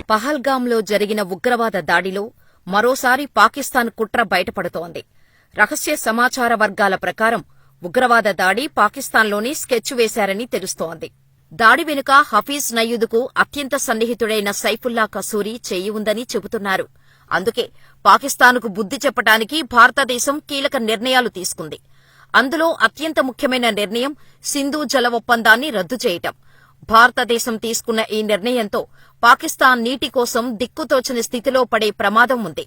పహల్గాంలో జరిగిన ఉగ్రవాద దాడిలో మరోసారి పాకిస్తాన్ కుట్ర బయటపడుతోంది. రహస్య సమాచార వర్గాల ప్రకారం ఉగ్రవాద దాడి పాకిస్తాన్లోనే స్కెచ్ వేశారని తెలుస్తోంది. దాడి వెనుక హఫీజ్ సయీద్కు అత్యంత సన్నిహితుడైన సైఫుల్లా కసూరి చేయి ఉందని చెబుతున్నారు. అందుకే పాకిస్తాన్కు బుద్ధి చెప్పడానికి భారతదేశం కీలక నిర్ణయాలు తీసుకుంది. అందులో అత్యంత ముఖ్యమైన నిర్ణయం సింధు జల ఒప్పందాన్ని రద్దు చేయటం. భారతదేశం తీసుకున్న ఈ నిర్ణయంతో పాకిస్తాన్ నీటి కోసం దిక్కుతోచని స్థితిలో పడే ప్రమాదం ఉంది.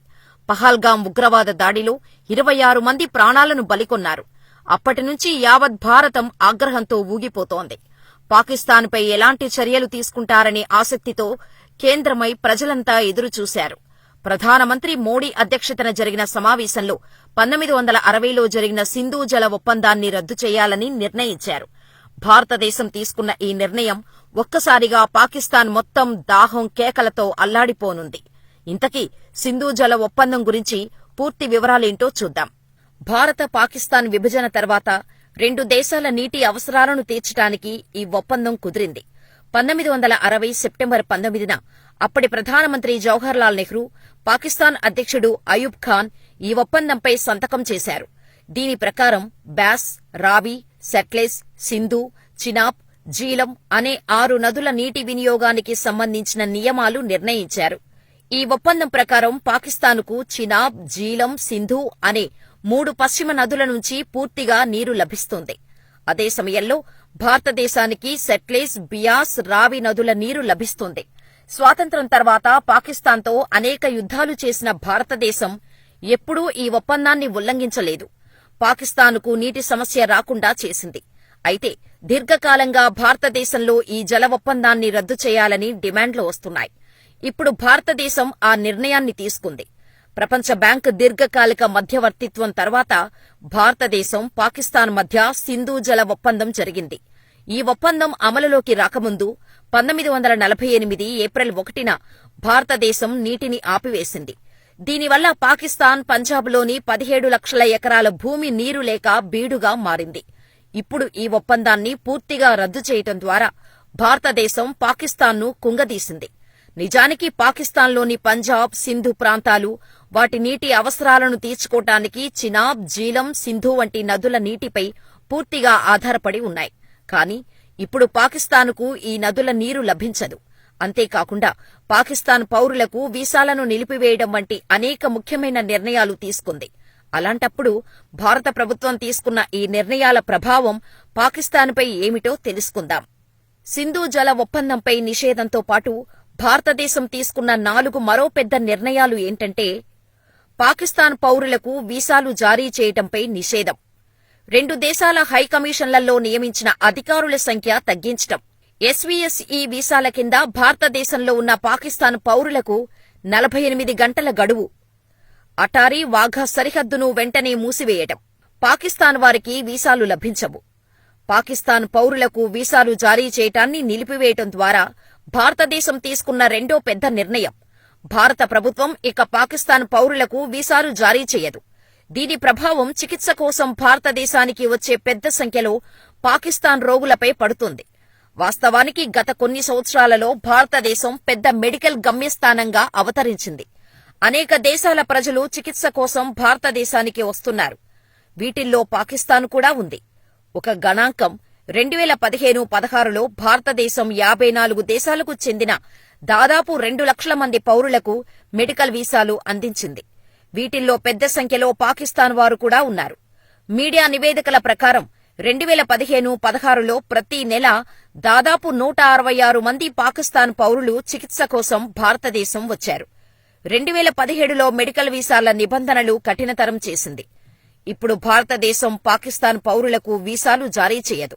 పహల్గాం ఉగ్రవాద దాడిలో 26 మంది ప్రాణాలను బలికొన్నారు. అప్పటినుంచి యావత్ భారతం ఆగ్రహంతో ఊగిపోతోంది. పాకిస్తాన్పై ఎలాంటి చర్యలు తీసుకుంటారనే ఆసక్తితో కేంద్రమై ప్రజలంతా ఎదురుచూశారు. ప్రధానమంత్రి మోడీ అధ్యక్షతన జరిగిన సమావేశంలో 1960లో జరిగిన సింధు జల ఒప్పందాన్ని రద్దు చేయాలని నిర్ణయించారు. భారతదేశం తీసుకున్న ఈ నిర్ణయం ఒక్కసారిగా పాకిస్తాన్ మొత్తం దాహం కేకలతో అల్లాడిపోనుంది. ఇంతకీ సింధు జల ఒప్పందం గురించి పూర్తి వివరాలేంటో చూద్దాం. భారత పాకిస్తాన్ విభజన తర్వాత రెండు దేశాల నీటి అవసరాలను తీర్చడానికి ఈ ఒప్పందం కుదిరింది. 1960 సెప్టెంబర్ 19న అప్పటి ప్రధానమంత్రి జవహర్లాల్ నెహ్రూ, పాకిస్తాన్ అధ్యక్షుడు అయూబ్ ఖాన్ ఈ ఒప్పందంపై సంతకం చేశారు. దీని ప్రకారం బ్యాస్, రావి, సట్లెజ్, సింధు, చినాబ్, జీలం అనే 6 నదుల నీటి వినియోగానికి సంబంధించిన నియమాలు నిర్ణయించారు. ఈ ఒప్పందం ప్రకారం పాకిస్తాన్కు చినాబ్, జీలం, సింధు అనే 3 పశ్చిమ నదుల నుంచి పూర్తిగా నీరు లభిస్తుంది. అదే సమయంలో భారతదేశానికి సట్లెజ్, బియాస్, రావి నదుల నీరు లభిస్తుంది. స్వాతంత్ర్యం తర్వాత పాకిస్తాన్తో అనేక యుద్ధాలు చేసిన భారతదేశం ఎప్పుడూ ఈ ఒప్పందాన్ని ఉల్లంఘించలేదు. పాకిస్తాన్కు నీటి సమస్య రాకుండా చేసింది. అయితే దీర్ఘకాలంగా భారతదేశంలో ఈ జల ఒప్పందాన్ని రద్దు చేయాలని డిమాండ్లు వస్తున్నాయి. ఇప్పుడు భారతదేశం ఆ నిర్ణయాన్ని తీసుకుంది. ప్రపంచ బ్యాంక్ దీర్ఘకాలిక మధ్యవర్తిత్వం తర్వాత భారతదేశం, పాకిస్తాన్ మధ్య సింధు జల ఒప్పందం జరిగింది. ఈ ఒప్పందం అమలులోకి రాకముందు 1948 ఏప్రిల్ 1న భారతదేశం నీటిని ఆపివేసింది. దీనివల్ల పాకిస్తాన్ పంజాబ్లోని 17 లక్షల ఎకరాల భూమి నీరు లేక బీడుగా మారింది. ఇప్పుడు ఈ ఒప్పందాన్ని పూర్తిగా రద్దు చేయటం ద్వారా భారతదేశం పాకిస్తాన్ను కుంగదీసింది. నిజానికి పాకిస్తాన్లోని పంజాబ్, సింధు ప్రాంతాలు వాటి నీటి అవసరాలను తీర్చుకోవటానికి చినాబ్, జీలం, సింధు వంటి నదుల నీటిపై పూర్తిగా ఆధారపడి ఉన్నాయి. కానీ ఇప్పుడు పాకిస్తాన్కు ఈ నదుల నీరు లభించదు. అంతేకాకుండా పాకిస్తాన్ పౌరులకు వీసాలను నిలిపివేయడం వంటి అనేక ముఖ్యమైన నిర్ణయాలు తీసుకుంది. అలాంటప్పుడు భారత ప్రభుత్వం తీసుకున్న ఈ నిర్ణయాల ప్రభావం పాకిస్తాన్పై ఏమిటో తెలుసుకుందాం. సింధు జల ఒప్పందంపై నిషేధంతో పాటు భారతదేశం తీసుకున్న 4 మరో పెద్ద నిర్ణయాలు ఏంటంటే, పాకిస్తాన్ పౌరులకు వీసాలు జారీ చేయటంపై నిషేధం, 2 దేశాల హైకమిషన్లలో నియమించిన అధికారుల సంఖ్య తగ్గించటం, ఎస్వీఎస్ఈ వీసాల కింద భారతదేశంలో ఉన్న పాకిస్తాన్ పౌరులకు 48 గంటల గడువు, అటారీ వాఘా సరిహద్దును వెంటనే మూసివేయటం, పాకిస్తాన్ వారికి వీసాలు లభించవు. పాకిస్తాన్ పౌరులకు వీసాలు జారీ చేయటాన్ని నిలిపివేయటం ద్వారా భారతదేశం తీసుకున్న రెండో పెద్ద నిర్ణయం. భారత ప్రభుత్వం ఇక పాకిస్తాన్ పౌరులకు వీసాలు జారీ చేయదు. దీని ప్రభావం చికిత్స కోసం భారతదేశానికి వచ్చే పెద్ద సంఖ్యలో పాకిస్తాన్ రోగులపై పడుతుంది. వాస్తవానికి గత కొన్ని సంవత్సరాలలో భారతదేశం పెద్ద మెడికల్ గమ్యస్థానంగా అవతరించింది. అనేక దేశాల ప్రజలు చికిత్స కోసం భారతదేశానికి వస్తున్నారు. వీటిల్లో పాకిస్తాన్ కూడా ఉంది. ఒక గణాంకం 2015-16లో భారతదేశం 54 దేశాలకు చెందిన దాదాపు 2 లక్షల మంది పౌరులకు మెడికల్ వీసాలు అందించింది. వీటిల్లో పెద్ద సంఖ్యలో పాకిస్తాన్ వారు కూడా ఉన్నారు. మీడియా నివేదికల ప్రకారం 2015-16లో ప్రతి నెల దాదాపు 166 మంది పాకిస్తాన్ పౌరులు చికిత్స కోసం భారతదేశం వచ్చారు. 2017లో మెడికల్ వీసాల నిబంధనలు కఠినతరం చేసింది. ఇప్పుడు భారతదేశం పాకిస్తాన్ పౌరులకు వీసాలు జారీ చేయదు.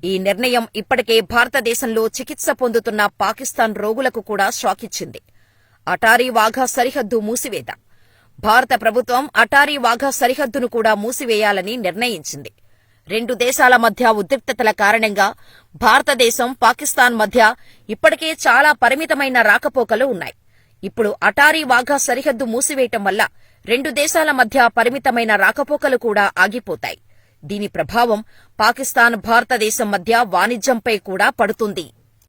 ఈ నిర్ణయం ఇప్పటికే భారతదేశంలో చికిత్స పొందుతున్న పాకిస్తాన్ రోగులకు కూడా షాకిచ్చింది. అటారీ వాఘా సరిహద్దు మూసివేత. భారత ప్రభుత్వం అటారీ వాఘా సరిహద్దును కూడా మూసివేయాలని నిర్ణయించింది. 2 దేశాల మధ్య ఉద్రిక్తతల కారణంగా భారతదేశం, పాకిస్తాన్ మధ్య ఇప్పటికే చాలా పరిమితమైన రాకపోకలు ఉన్నాయి. ఇప్పుడు అటారీ వాఘా సరిహద్దు మూసివేయటం వల్ల 2 దేశాల మధ్య పరిమితమైన రాకపోకలు కూడా ఆగిపోతాయి. దీని ప్రభావం పాకిస్తాన్, భారతదేశం మధ్య వాణిజ్యంపై కూడా పడుతుంది.